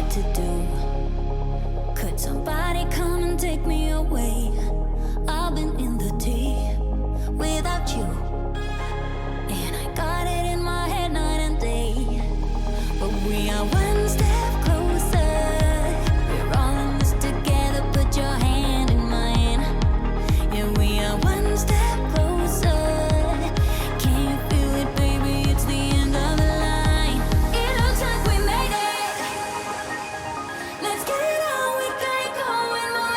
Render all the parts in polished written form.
what to do. Could somebody come and take me away? I've been in the deep without you, and I got it in my head night and day. But we are one step closer. We're all in this together. Put your hand in mine. Yeah, we are one step closer. Can you feel it, baby? It's the end of the line. It looks like we made it. Let's get it on. We can't go in my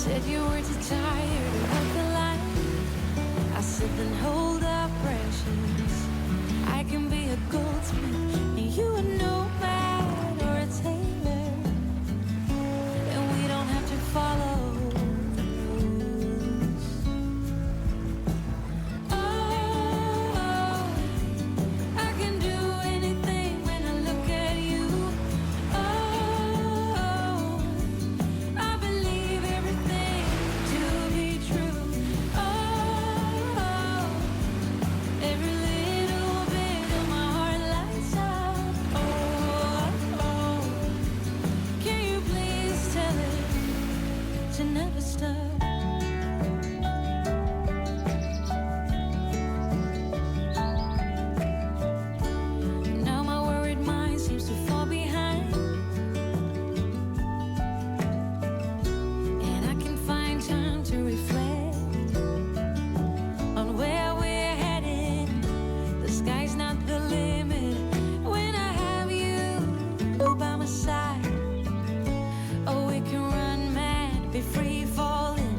Said you were too tired to walk the line. I said then hold up, precious. I can be a goldsmith and you a nomad or a tailor, and we don't have to follow the rules. Oh, I can do anything when I look at you. Oh, I believe everything to be true. Oh, every little bit of my heart lights up. Oh, can you please tell it to never stop? Now my worried mind seems to fall behind, and I can find time to reflect on where we're headed. The sky's not the limit when I have you by my side. Oh, we can run mad, be free falling.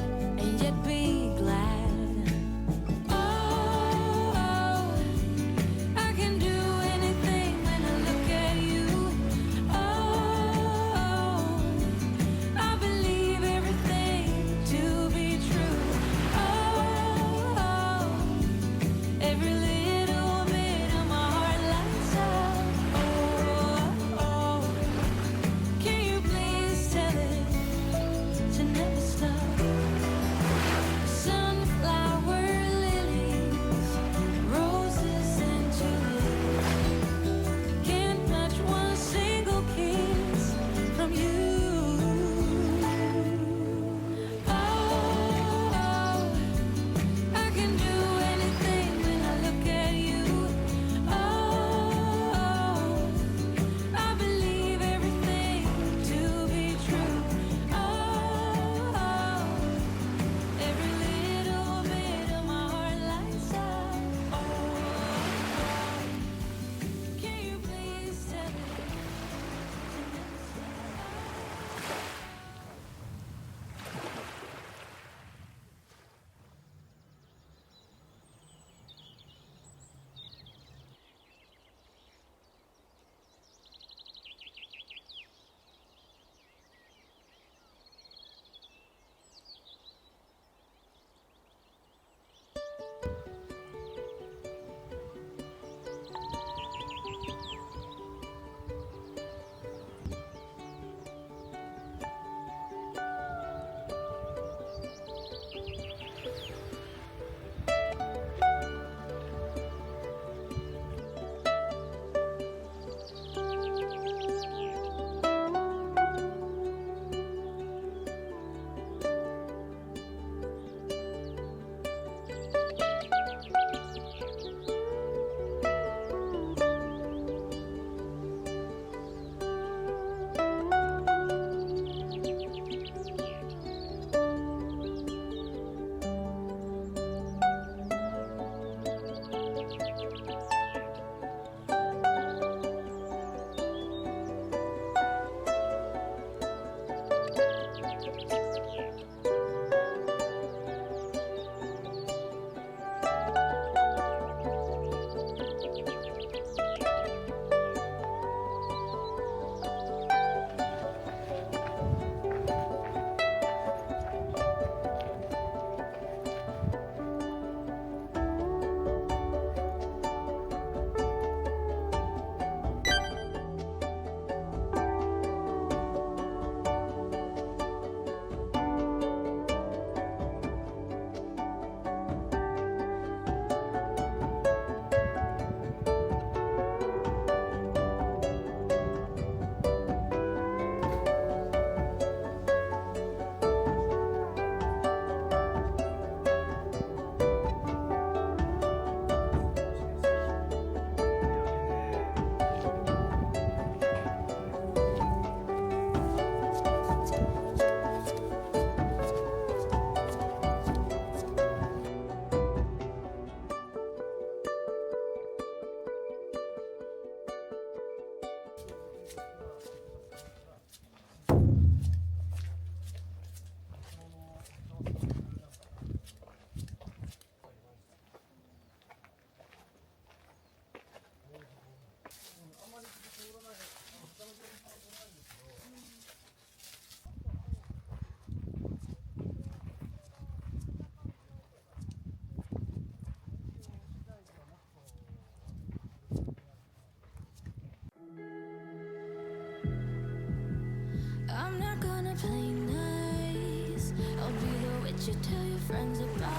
gonna play nice. I'll be the witch you tell your friends about.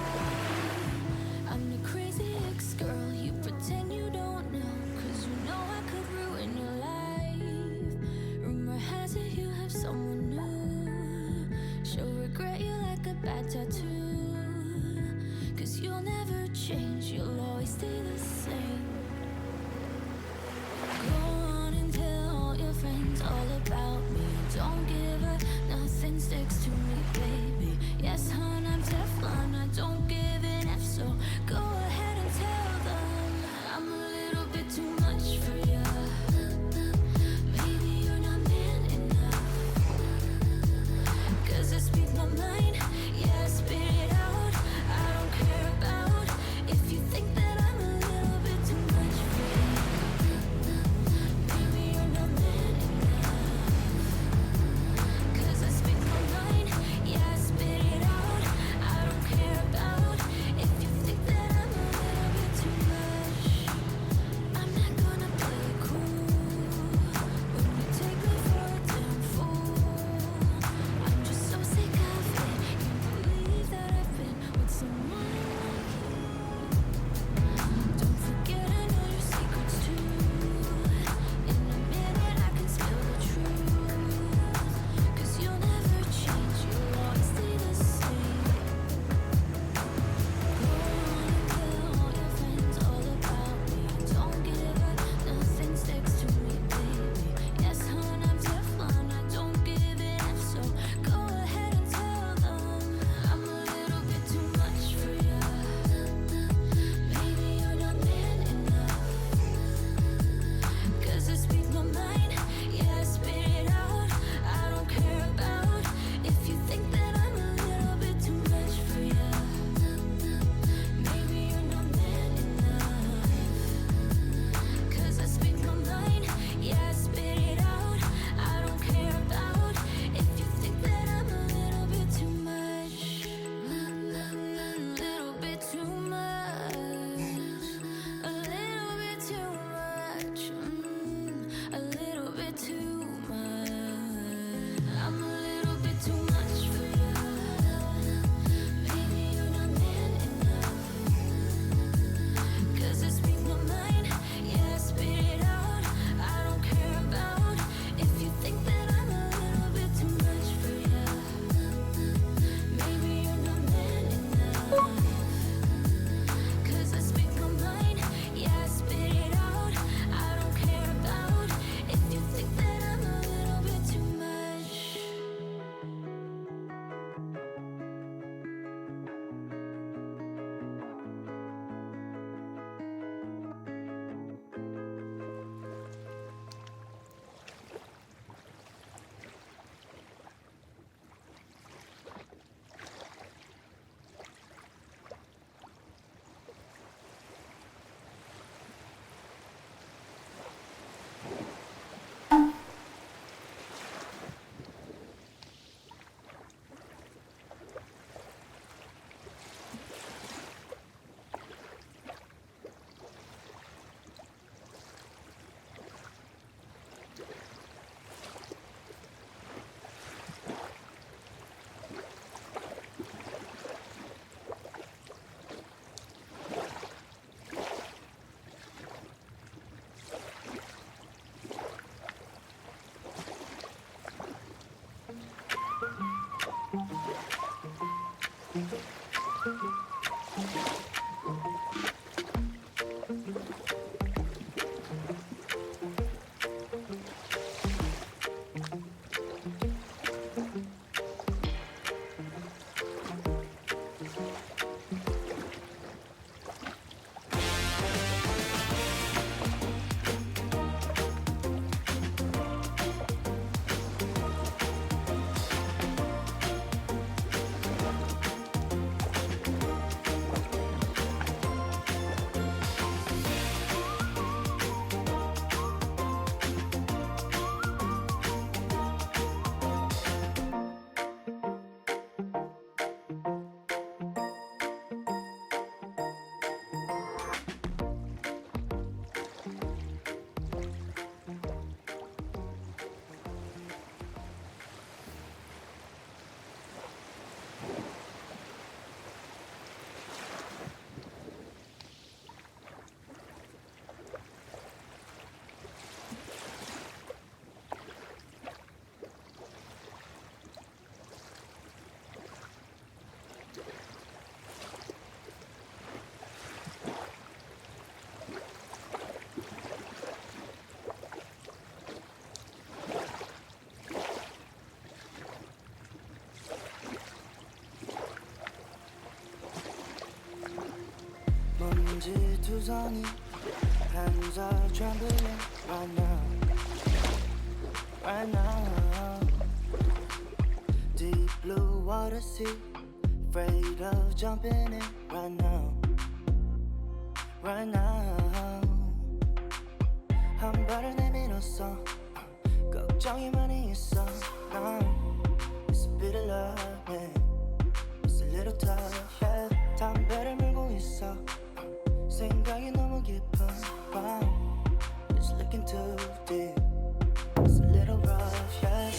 I'm the crazy ex-girl you pretend you don't know, 'cause you know I could ruin your life. Rumor has it you have someone new. She'll regret you like a bad tattoo, 'cause you'll never change, you'll always stay the same. Go on and tell all your friends all about me. Don't give her, nothing sticks to me, baby. Yes, hon, I'm Teflon, I don't give an F, so go ahead and tell them I'm a little bit too much for ya. Baby, you're not man enough, 'cause I speak my mind, yeah, I spit it out. I don't care about if you think that I'm a little bit too much for you. Baby, you're not man enough, 'cause I speak my mind, yeah, I spit 왠지 두 손이 hands are trembling right now, right now. Deep blue water sea, afraid of jumping in right now, right now. 한 발을 내밀었어, 걱정이 많이 있어. It's a bit of love, yeah. It's a little tough, yeah. 담배를 물고 있어, 생각이 너무 깊은 밤. It's looking too deep, it's a little rough, yeah.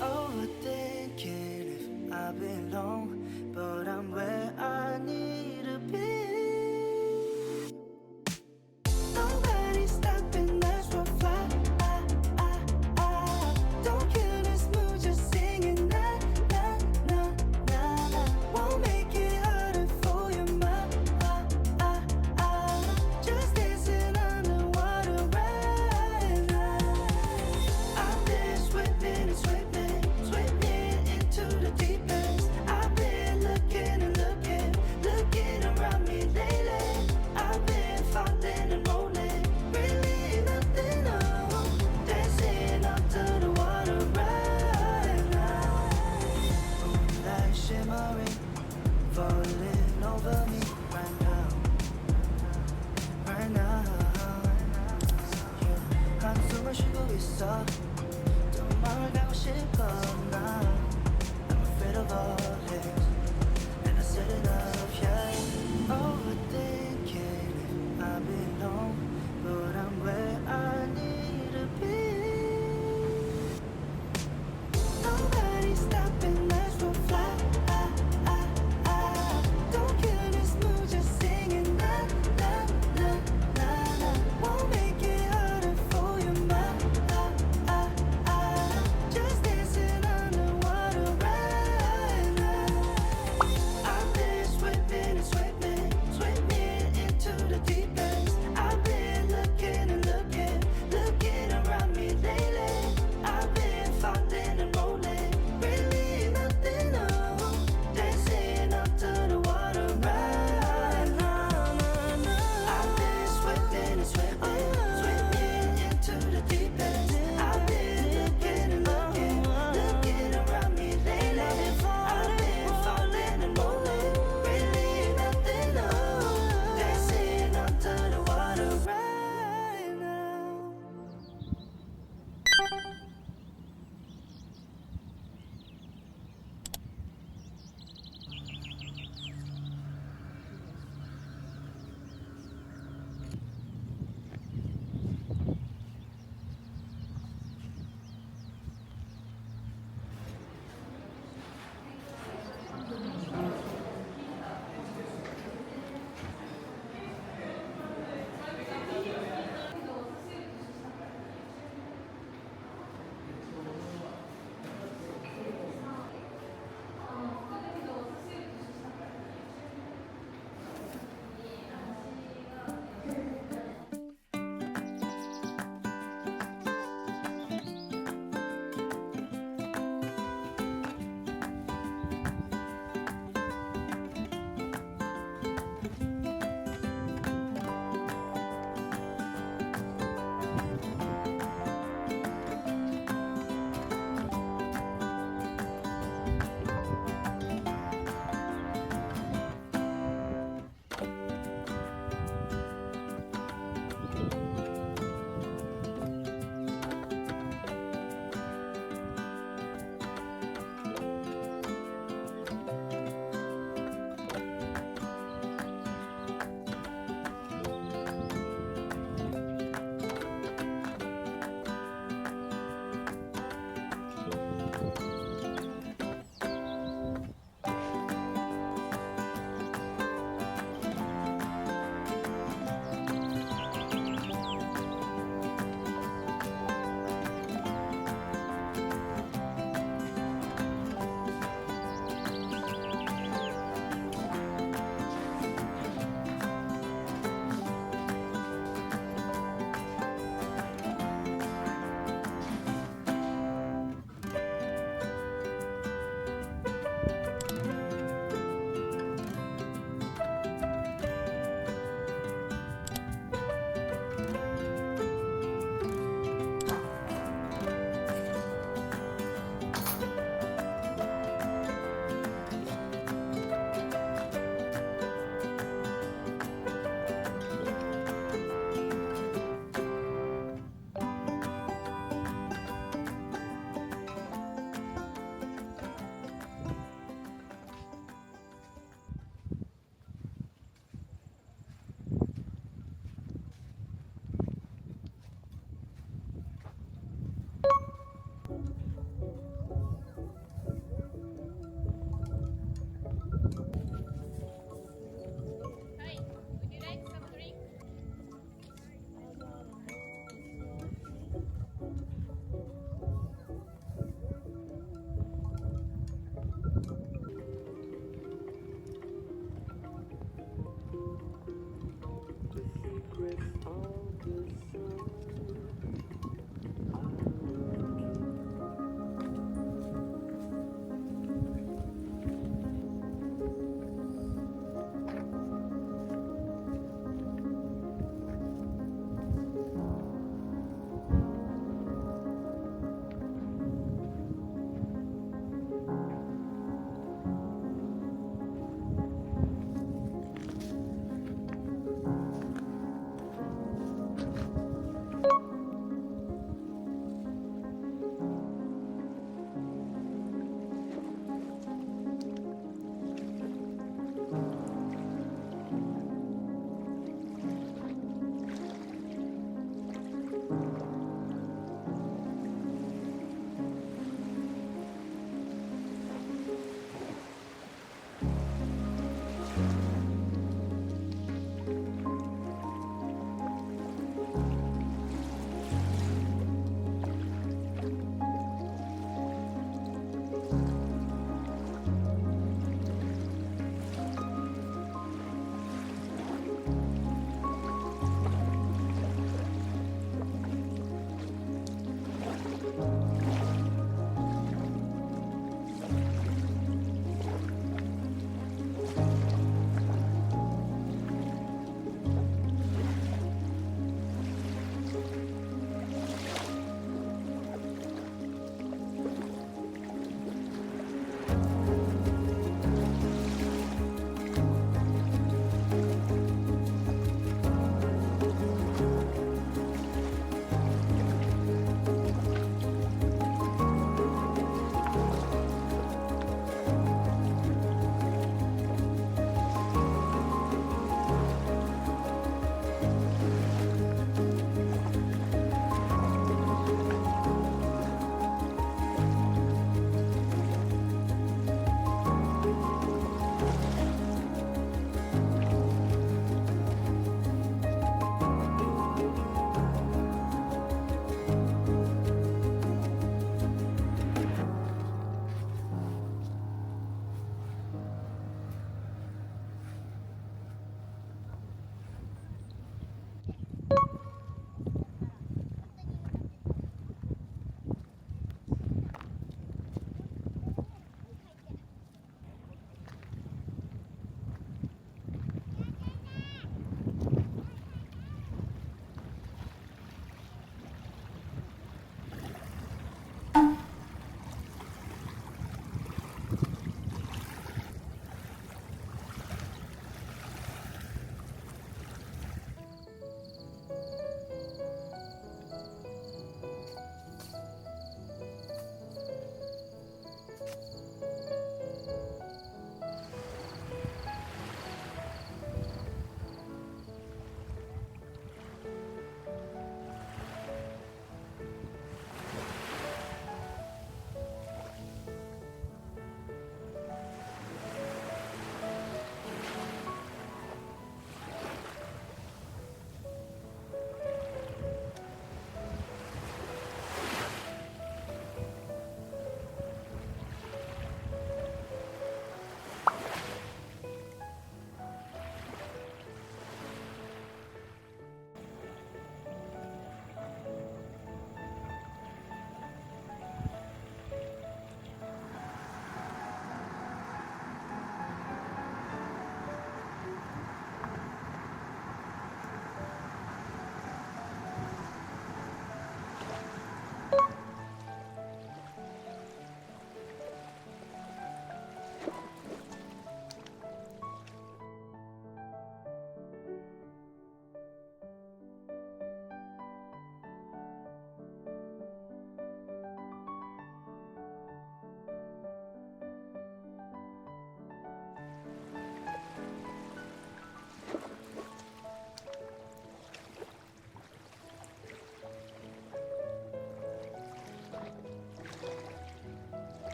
Overthinking if I belong, but I'm where I need to be. Nobody's stopping us from flying. Don't kill this mood, just singing na na na na na. Won't make it harder for your mind. Just dancing underwater right now. I've been swimming and swimming, swimming into the deep end. I've been looking and looking, looking around me lately. I've been falling and rolling, really nothing on. Dancing up to the water right now. Moonlight shimmering, falling over me right now, right now. Yeah. 한숨을 쉬고 있어, 도망을 가고 싶어 나. I'm afraid of all this, and I said enough, yeah. Overthinking if I belong, but I'm where I need to be. Nobody's stopping us from flying. Don't kill this mood, just singing na na na na na. Won't make it harder for your mind. Just dancing underwater right now.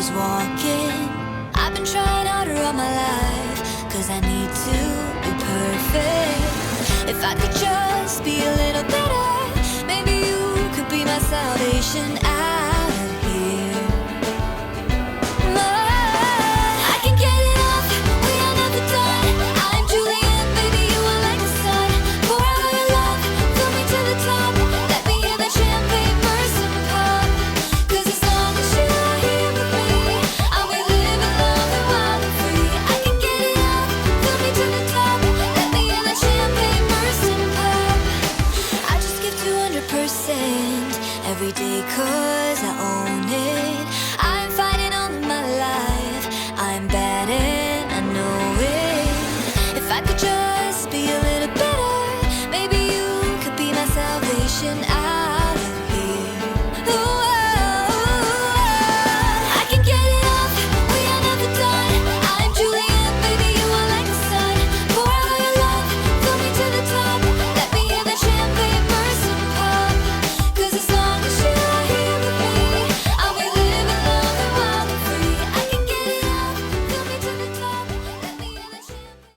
was walking. I've been trying harder all my life, 'cause I need to be perfect. If I could just be a little better, maybe you could be my salvation out of here. I can get it off, we are never done. I'm Julian, baby, you are like the sun. Pour out your love, fill me to the top. Let me hear that champagne burst and pop. 'Cause as long as you are here with me, I'll be living, loving, wild and free. I can get it off, fill me to the top. Let me hear that champagne burst and pop. I just give 200% every day 'cause I own it. I'm fighting all of my life, I'm bad and I know it. If I could just